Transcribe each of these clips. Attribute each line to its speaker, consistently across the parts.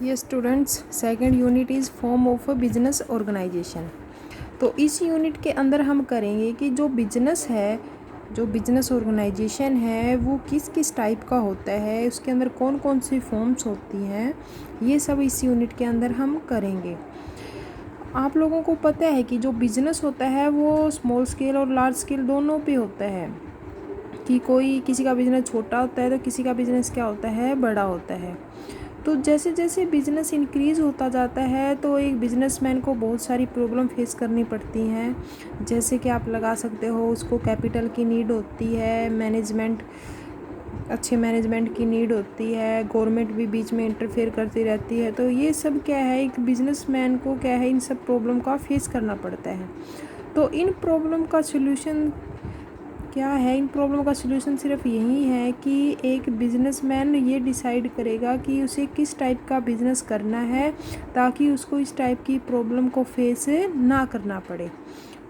Speaker 1: ये students, second unit is form of a business organisation. तो इस यूनिट के अंदर हम करेंगे कि जो बिजनेस है, जो बिजनेस ऑर्गेनाइजेशन है, वो किस किस टाइप का होता है, उसके अंदर कौन कौन सी फॉर्म्स होती हैं, ये सब इस यूनिट के अंदर हम करेंगे। आप लोगों को पता है कि जो बिजनेस होता है वो स्मॉल स्केल और लार्ज स्केल दोनों पे होता है, कि कोई किसी का बिज़नेस छोटा होता है तो किसी का बिज़नेस क्या होता है, बड़ा होता है। तो जैसे जैसे बिज़नेस इंक्रीज़ होता जाता है तो एक बिजनेसमैन को बहुत सारी प्रॉब्लम फेस करनी पड़ती हैं। जैसे कि आप लगा सकते हो, उसको कैपिटल की नीड होती है, मैनेजमेंट, अच्छे मैनेजमेंट की नीड होती है, गवर्नमेंट भी बीच में इंटरफेयर करती रहती है। तो ये सब क्या है, एक बिजनेसमैन को क्या है, इन सब प्रॉब्लम का फेस करना पड़ता है। तो इन प्रॉब्लम का सॉल्यूशन क्या है, इन प्रॉब्लम का सलूशन सिर्फ यही है कि एक बिजनेसमैन ये डिसाइड करेगा कि उसे किस टाइप का बिज़नेस करना है ताकि उसको इस टाइप की प्रॉब्लम को फेस ना करना पड़े।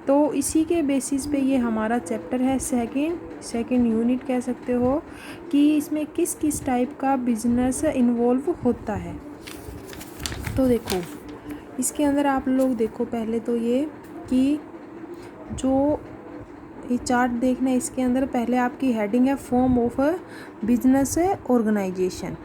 Speaker 1: तो इसी के बेसिस पे ये हमारा चैप्टर है, सेकंड यूनिट कह सकते हो, कि इसमें किस किस टाइप का बिजनेस इन्वॉल्व होता है। तो देखो, इसके अंदर आप लोग देखो, पहले तो ये कि जो ये चार्ट देखना है, इसके अंदर पहले आपकी हेडिंग है form of a business organisation.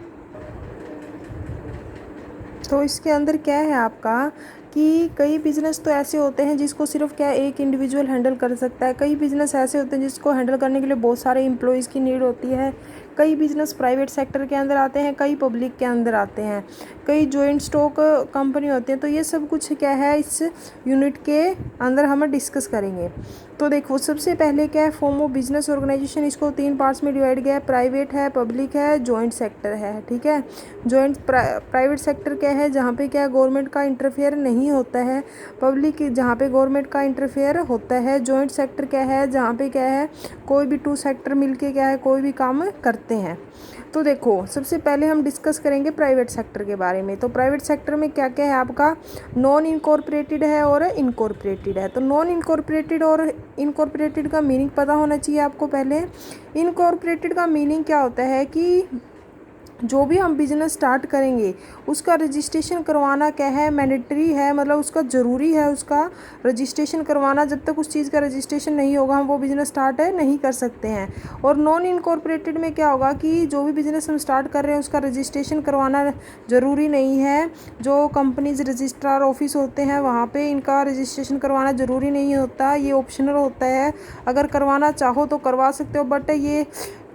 Speaker 1: तो इसके अंदर क्या है आपका कि कई बिज़नेस तो ऐसे होते हैं जिसको सिर्फ क्या एक इंडिविजुअल हैंडल कर सकता है, कई बिज़नेस ऐसे होते हैं जिसको हैंडल करने के लिए बहुत सारे एम्प्लॉयज़ की नीड होती है, कई बिज़नेस प्राइवेट सेक्टर के अंदर आते हैं, कई पब्लिक के अंदर आते हैं, कई जॉइंट स्टॉक कंपनी होती हैं। तो ये सब कुछ क्या है, इस यूनिट के अंदर हम डिस्कस करेंगे। तो देखो, सबसे पहले क्या है, फॉर्म ऑफ बिजनेस ऑर्गेनाइजेशन, इसको 3 पार्ट्स में डिवाइड किया है, प्राइवेट है, पब्लिक है, जॉइंट सेक्टर है। ठीक है, जॉइंट प्राइवेट सेक्टर क्या है, जहाँ पे क्या गवर्नमेंट का इंटरफेयर नहीं होता है, पब्लिक जहाँ पे गवर्नमेंट का इंटरफेयर होता है, जॉइंट सेक्टर क्या है, जहाँ पे क्या है कोई भी 2 सेक्टर मिलके क्या है कोई भी काम करते हैं। तो देखो, सबसे पहले हम डिस्कस करेंगे प्राइवेट सेक्टर के बारे में। तो प्राइवेट सेक्टर में क्या क्या है आपका, नॉन इनकॉर्पोरेटेड है और इनकॉर्पोरेटेड है। तो नॉन इनकॉर्पोरेटेड और इनकॉर्पोरेटेड का मीनिंग पता होना चाहिए आपको पहले। इनकॉर्पोरेटेड का मीनिंग क्या होता है कि जो भी हम बिज़नेस स्टार्ट करेंगे उसका रजिस्ट्रेशन करवाना क्या है, मैंडेटरी है, मतलब उसका ज़रूरी है उसका रजिस्ट्रेशन करवाना। जब तक उस चीज़ का रजिस्ट्रेशन नहीं होगा हम वो बिज़नेस स्टार्ट नहीं कर सकते हैं। और नॉन इनकॉर्पोरेटेड में क्या होगा कि जो भी बिज़नेस हम स्टार्ट कर रहे हैं उसका रजिस्ट्रेशन करवाना ज़रूरी नहीं है। जो कंपनीज रजिस्ट्रार ऑफिस होते हैं वहाँ पे इनका रजिस्ट्रेशन करवाना ज़रूरी नहीं होता, ये ऑप्शनल होता है। अगर करवाना चाहो तो करवा सकते हो, बट ये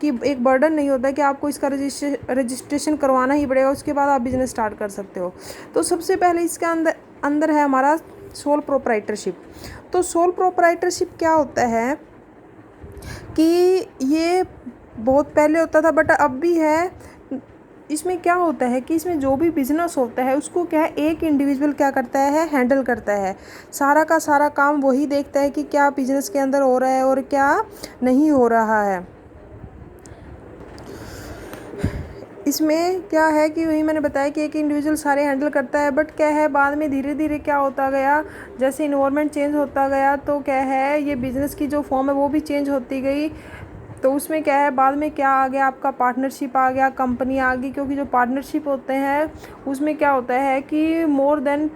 Speaker 1: कि एक बर्डन नहीं होता कि आपको इसका रजिस्ट्रेशन करवाना ही पड़ेगा, उसके बाद आप बिज़नेस स्टार्ट कर सकते हो। तो सबसे पहले इसके अंदर अंदर है हमारा सोल प्रोप्राइटरशिप। तो सोल प्रोप्राइटरशिप क्या होता है कि ये बहुत पहले होता था बट अब भी है। इसमें क्या होता है कि इसमें जो भी बिज़नेस होता है उसको क्या है एक इंडिविजुअल क्या करता है, हैंडल करता है। सारा का सारा काम वही देखता है कि क्या बिज़नेस के अंदर हो रहा है और क्या नहीं हो रहा है। इसमें क्या है कि वही मैंने बताया कि एक इंडिविजुअल सारे हैंडल करता है, बट क्या है बाद में धीरे धीरे क्या होता गया, जैसे इन्वायरमेंट चेंज होता गया तो क्या है ये बिज़नेस की जो फॉर्म है वो भी चेंज होती गई। तो उसमें क्या है बाद में क्या आ गया, आपका पार्टनरशिप आ गया, कंपनी आ गई। क्योंकि जो पार्टनरशिप होते हैं उसमें क्या होता है कि मोर देन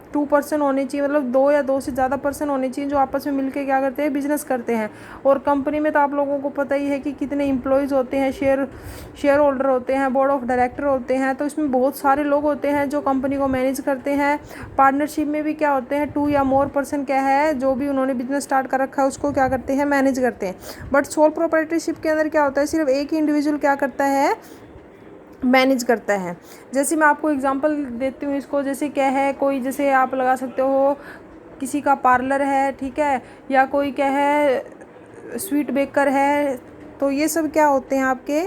Speaker 1: 2 पर्सन होने चाहिए, मतलब 2 या 2 से ज़्यादा पर्सन होने चाहिए जो आपस में मिलके क्या करते हैं, बिज़नेस करते हैं। और कंपनी में तो आप लोगों को पता ही है कि कितने एम्प्लॉयज़ होते हैं, शेयर होल्डर होते हैं, बोर्ड ऑफ डायरेक्टर होते हैं। तो इसमें बहुत सारे लोग होते हैं जो कंपनी को मैनेज करते हैं। पार्टनरशिप में भी क्या होते हैं, 2 या मोर पर्सन क्या है जो भी उन्होंने बिजनेस स्टार्ट कर रखा है उसको क्या करते हैं, मैनेज करते हैं। बट सोल प्रोप्राइटरशिप के अंदर क्या होता है, सिर्फ एक ही इंडिविजुअल क्या करता है, मैनेज करता है। जैसे मैं आपको एग्जांपल देती हूँ इसको, जैसे क्या है, कोई जैसे आप लगा सकते हो किसी का पार्लर है, ठीक है, या कोई क्या है स्वीट बेकर है। तो ये सब क्या होते हैं आपके,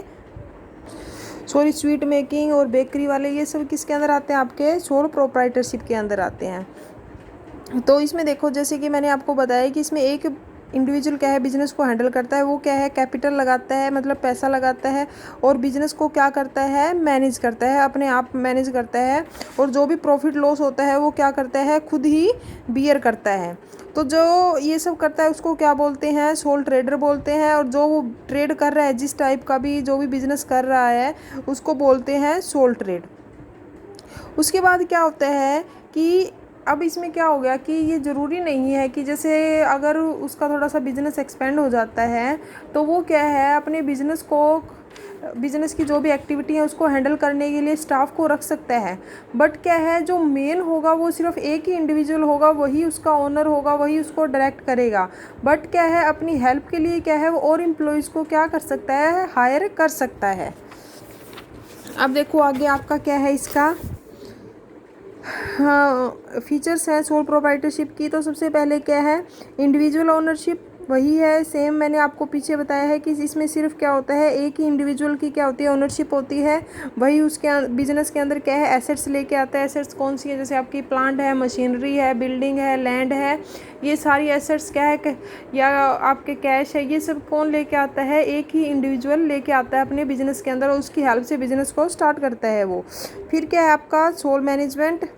Speaker 1: सॉरी, स्वीट मेकिंग और बेकरी वाले, ये सब किसके अंदर आते हैं, आपके सोल प्रोप्राइटरशिप के अंदर आते हैं। तो इसमें देखो, जैसे कि मैंने आपको बताया कि इसमें एक इंडिविजुअल क्या है बिज़नेस को हैंडल करता है, वो क्या है कैपिटल लगाता है, मतलब पैसा लगाता है, और बिज़नेस को क्या करता है, मैनेज करता है, अपने आप मैनेज करता है। और जो भी प्रॉफिट लॉस होता है वो क्या करता है, खुद ही बियर करता है। तो जो ये सब करता है उसको क्या बोलते हैं, सोल ट्रेडर बोलते हैं। और जो वो ट्रेड कर रहा है, जिस टाइप का भी जो भी बिज़नेस कर रहा है उसको बोलते हैं सोल ट्रेड। उसके बाद क्या होता है कि अब इसमें क्या हो गया कि ये ज़रूरी नहीं है कि जैसे अगर उसका थोड़ा सा बिज़नेस एक्सपेंड हो जाता है तो वो क्या है अपने बिज़नेस की जो भी एक्टिविटी है उसको हैंडल करने के लिए स्टाफ को रख सकता है। बट क्या है जो मेन होगा वो सिर्फ एक ही इंडिविजुअल होगा, वही उसका ओनर होगा, वही उसको डायरेक्ट करेगा। बट क्या है अपनी हेल्प के लिए क्या है वो और एम्प्लॉयज़ को क्या कर सकता है, हायर कर सकता है। अब देखो आगे आपका क्या है इसका, हाँ फीचर्स हैं सोल प्रोप्राइटरशिप की। तो सबसे पहले क्या है, इंडिविजुअल ओनरशिप, वही है सेम मैंने आपको पीछे बताया है कि इसमें सिर्फ क्या होता है एक ही इंडिविजुअल की क्या होती है, ओनरशिप होती है। वही उसके बिजनेस के अंदर क्या है, एसेट्स लेके आता है। एसेट्स कौन सी है, जैसे आपकी प्लांट है, मशीनरी है, बिल्डिंग है, लैंड है, ये सारी एसेट्स क्या है या आपके कैश है, ये सब कौन लेके आता है, एक ही इंडिविजुअल लेके आता है अपने बिजनेस के अंदर और उसकी हेल्प से बिजनेस को स्टार्ट करता है वो। फिर क्या है आपका सोल मैनेजमेंट।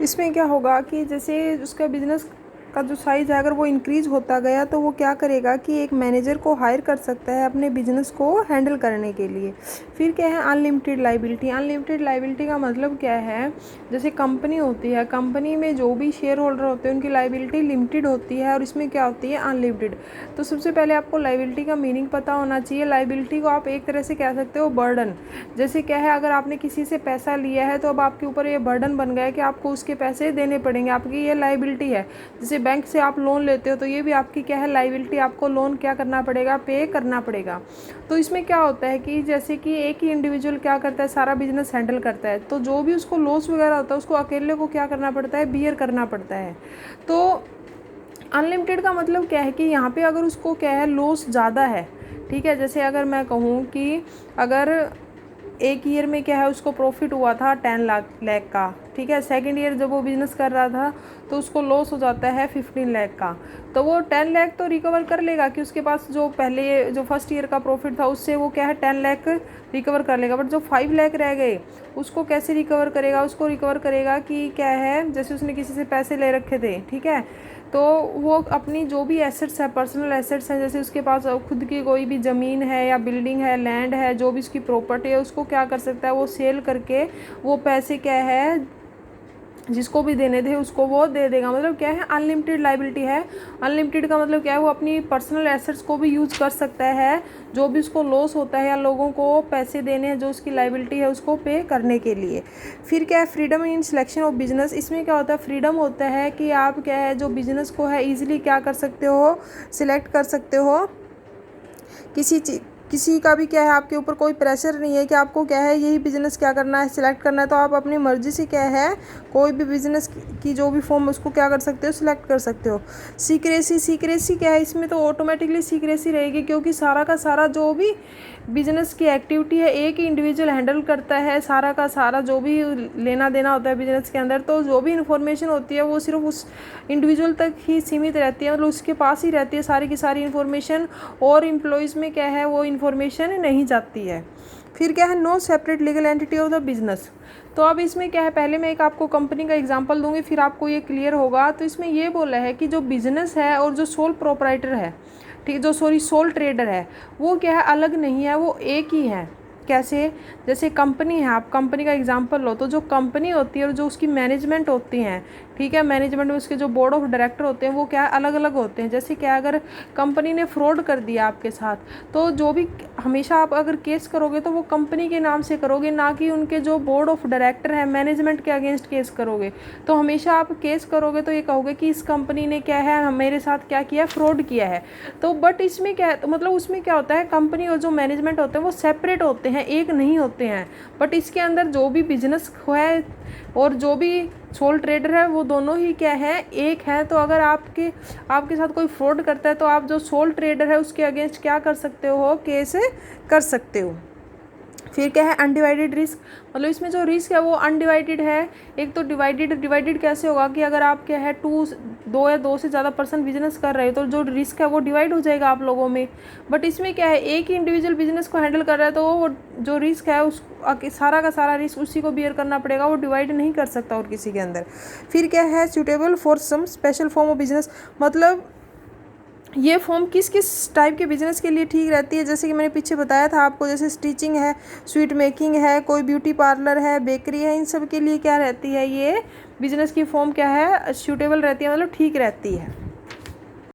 Speaker 1: इसमें क्या होगा कि जैसे उसका बिज़नेस का जो साइज़ है अगर वो इंक्रीज़ होता गया तो वो क्या करेगा कि एक मैनेजर को हायर कर सकता है अपने बिज़नेस को हैंडल करने के लिए। फिर क्या है अनलिमिटेड लाइबिलिटी। अनलिमिटेड लाइबिलिटी का मतलब क्या है, जैसे कंपनी होती है, कंपनी में जो भी शेयर होल्डर होते हैं उनकी लाइबिलिटी लिमिटेड होती है और इसमें क्या होती है अनलिमिटेड। तो सबसे पहले आपको लाइबिलिटी का मीनिंग पता होना चाहिए। लाइबिलिटी को आप एक तरह से कह सकते हो बर्डन। जैसे क्या है अगर आपने किसी से पैसा लिया है तो अब आपके ऊपर ये बर्डन बन गया है कि आपको उसके पैसे देने पड़ेंगे, आपकी ये लाइबिलिटी है। जैसे बैंक से आप लोन लेते हो तो ये भी आपकी क्या है लाइबिलिटी, आपको लोन क्या करना पड़ेगा, पे करना पड़ेगा। तो इसमें क्या होता है कि जैसे कि एक ही इंडिविजुअल क्या करता है, सारा बिजनेस हैंडल करता है, तो जो भी उसको लॉस वगैरह होता है उसको अकेले को क्या करना पड़ता है, बियर करना पड़ता है। तो अनलिमिटेड का मतलब क्या है कि यहाँ पे अगर उसको क्या है लॉस ज़्यादा है, ठीक है, जैसे अगर मैं कहूँ कि अगर एक ईयर में क्या है उसको प्रॉफिट हुआ था 10 लाख का, ठीक है, सेकंड ईयर जब वो बिज़नेस कर रहा था तो उसको लॉस हो जाता है 15 लाख का, तो वो 10 लाख तो रिकवर कर लेगा कि उसके पास जो पहले जो फर्स्ट ईयर का प्रॉफिट था उससे वो क्या है 10 लाख रिकवर कर लेगा। बट जो 5 लाख रह गए उसको कैसे रिकवर करेगा, उसको रिकवर करेगा कि क्या है जैसे उसने किसी से पैसे ले रखे थे, ठीक है, तो वो अपनी जो भी एसेट्स है, पर्सनल एसेट्स हैं, जैसे उसके पास खुद की कोई भी ज़मीन है या बिल्डिंग है, लैंड है, जो भी उसकी प्रॉपर्टी है उसको क्या कर सकता है, वो सेल करके वो पैसे क्या है जिसको भी देने थे उसको वो दे देगा। मतलब क्या है अनलिमिटेड लाइबिलिटी है। अनलिमिटेड का मतलब क्या है, वो अपनी पर्सनल एसेट्स को भी यूज़ कर सकता है, जो भी उसको लॉस होता है या लोगों को पैसे देने हैं जो उसकी लाइबिलिटी है उसको पे करने के लिए। फिर क्या है freedom in selection of business. इसमें क्या होता है, फ्रीडम होता है कि आप क्या है जो बिज़नेस को है ईजिली क्या कर सकते हो, सिलेक्ट कर सकते हो। किसी का भी क्या है आपके ऊपर कोई प्रेशर नहीं है कि आपको क्या है यही बिज़नेस क्या करना है, सिलेक्ट करना है, तो आप अपनी मर्ज़ी से क्या है कोई भी बिज़नेस की जो भी फॉर्म उसको क्या कर सकते हो, सिलेक्ट कर सकते हो। सीक्रेसी क्या है, इसमें तो ऑटोमेटिकली सीक्रेसी रहेगी क्योंकि सारा का सारा जो भी बिज़नेस की एक्टिविटी है एक ही इंडिविजुअल हैंडल करता है, सारा का सारा जो भी लेना देना होता है बिज़नेस के अंदर, तो जो भी इन्फॉर्मेशन होती है वो सिर्फ उस इंडिविजुअल तक ही सीमित रहती है, मतलब उसके पास ही रहती है सारी की सारी इन्फॉर्मेशन, और एम्प्लॉयज़ में क्या है वो इन्फॉर्मेशन नहीं जाती है। फिर क्या है no separate legal entity of the business. तो अब इसमें क्या है, पहले मैं एक आपको कंपनी का एग्जांपल दूंगी फिर आपको ये क्लियर होगा। तो इसमें ये बोला है कि जो बिज़नेस है और जो सोल प्रोप्राइटर है, ठीक, जो सोल ट्रेडर है, वो क्या है अलग नहीं है, वो एक ही है। कैसे, जैसे कंपनी है, आप कंपनी का एग्जांपल लो तो जो कंपनी होती है और जो उसकी मैनेजमेंट होती हैं, ठीक है, मैनेजमेंट में उसके जो बोर्ड ऑफ डायरेक्टर होते हैं वो क्या अलग अलग होते हैं। जैसे क्या अगर कंपनी ने फ्रॉड कर दिया आपके साथ तो जो भी हमेशा आप अगर केस करोगे तो वो कंपनी के नाम से करोगे, ना कि उनके जो बोर्ड ऑफ डायरेक्टर है मैनेजमेंट के अगेंस्ट केस करोगे। तो हमेशा आप केस करोगे तो ये कहोगे कि इस कंपनी ने क्या है मेरे साथ क्या किया, फ्रॉड किया है। तो बट इसमें क्या है, तो मतलब उसमें क्या होता है कंपनी और जो मैनेजमेंट होते हैं वो सेपरेट होते हैं, एक नहीं होते हैं। बट इसके अंदर जो भी बिजनेस है और जो भी सोल ट्रेडर है वो दोनों ही क्या है, एक है। तो अगर आपके साथ कोई फ्रॉड करता है तो आप जो सोल ट्रेडर है उसके अगेंस्ट क्या कर सकते हो, केस कर सकते हो। फिर क्या है अनडिवाइडेड रिस्क, मतलब इसमें जो रिस्क है वो अनडिवाइडेड है। एक तो डिवाइडेड कैसे होगा कि अगर आप क्या है दो या दो से ज़्यादा पर्सन बिजनेस कर रहे हो तो जो रिस्क है वो डिवाइड हो जाएगा आप लोगों में। बट इसमें क्या है एक ही इंडिविजुअल बिजनेस को हैंडल कर रहा है तो वो जो रिस्क है उस सारा का सारा रिस्क उसी को बियर करना पड़ेगा, वो डिवाइड नहीं कर सकता और किसी के अंदर। फिर क्या है suitable for some special form of business, मतलब ये फॉर्म किस किस टाइप के बिज़नेस के लिए ठीक रहती है, जैसे कि मैंने पीछे बताया था आपको, जैसे स्टिचिंग है, स्वीट मेकिंग है, कोई ब्यूटी पार्लर है, बेकरी है, इन सब के लिए क्या रहती है, ये बिज़नेस की फॉर्म क्या है, सूटेबल रहती है, मतलब ठीक रहती है।